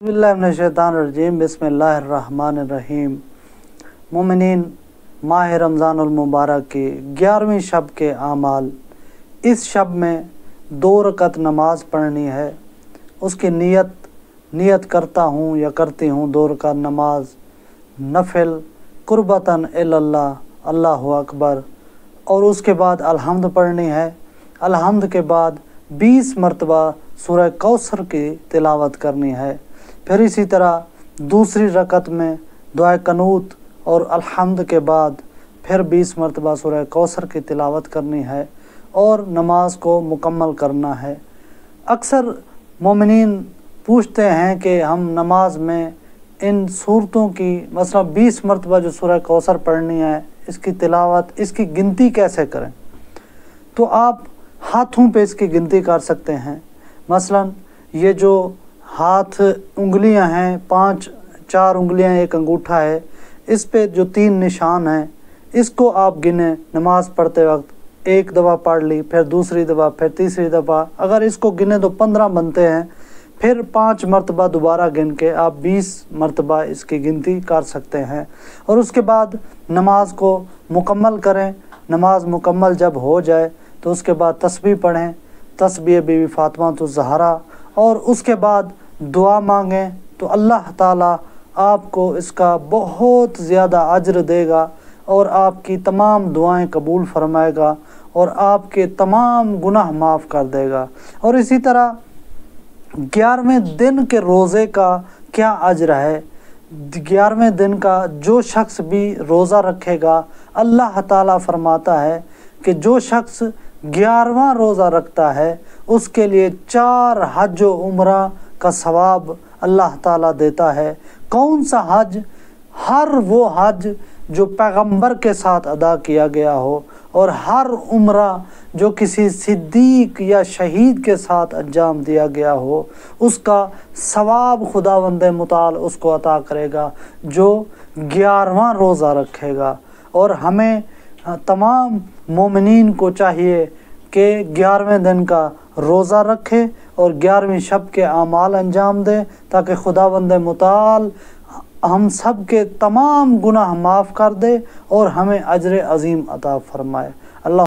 बिस्मिल्लाहिर्रहमानिर्रहीम बिस्मिल्लाहिर्रहमानिर्रहीम। मोमिनीन, माह रमज़ानुल मुबारक की 11वीं शब के आमाल। इस शब में 2 रकत नमाज पढ़नी है। उसकी नियत करता हूँ या करती हूँ 2 रकत नमाज नफिल कुर्बतन इल्लल्लाह, अल्लाहु अकबर। और उसके बाद अलहम्द पढ़नी है। अलहम्द के बाद 20 मरतबा सूरह कौसर की तिलावत करनी है। फिर इसी तरह दूसरी रकत में दुआ कनूत और अलहम्द के बाद फिर 20 मरतबा सूरह कौसर की तिलावत करनी है और नमाज को मुकम्मल करना है। अक्सर मोमिनीन पूछते हैं कि हम नमाज में इन सूरतों की मतलब 20 मरतबा जो सूरह कौसर पढ़नी है, इसकी तिलावत, इसकी गिनती कैसे करें। तो आप हाथों पे इसकी गिनती कर सकते हैं। मसलन ये जो हाथ उंगलियां हैं, 4 उंगलियां, एक अंगूठा है, इस पे जो 3 निशान हैं, इसको आप गिने नमाज पढ़ते वक्त। एक दफ़ा पढ़ ली, फिर दूसरी दफ़ा, फिर तीसरी दफ़ा, अगर इसको गिने तो 15 बनते हैं। फिर 5 मरतबा दोबारा गिन के आप 20 मरतबा इसकी गिनती कर सकते हैं। और उसके बाद नमाज को मुकम्मल करें। नमाज मुकम्मल जब हो जाए तो उसके बाद तस्बीह पढ़ें, तस्बीह बीबी फातिमा ज़हरा, और उसके बाद दुआ मांगें तो अल्लाह ताला आपको इसका बहुत ज़्यादा अज्र देगा और आपकी तमाम दुआएं कबूल फरमाएगा और आपके तमाम गुनाह माफ़ कर देगा। और इसी तरह 11वें दिन के रोज़े का क्या अज्र है। 11वें दिन का जो शख्स भी रोज़ा रखेगा, अल्लाह ताला फरमाता है कि जो शख्स 11वां रोज़ा रखता है उसके लिए 4 हज व उम्रा का सवाब अल्लाह ताला देता है। कौन सा हज? हर वो हज जो पैगंबर के साथ अदा किया गया हो, और हर उम्रा जो किसी सिद्दीक या शहीद के साथ अंजाम दिया गया हो, उसका सवाब खुदावंद मुताल उसको अता करेगा जो 11वां रोज़ा रखेगा। और हमें तमाम मोमिनीन को चाहिए कि 11वें दिन का रोज़ा रखे और 11वीं शब के आमाल अंजाम दे, ताकि खुदावंद मुताल हम सब के तमाम गुनाह माफ़ कर दे और हमें अज्र अज़ीम अता फ़रमाए। अल्लाह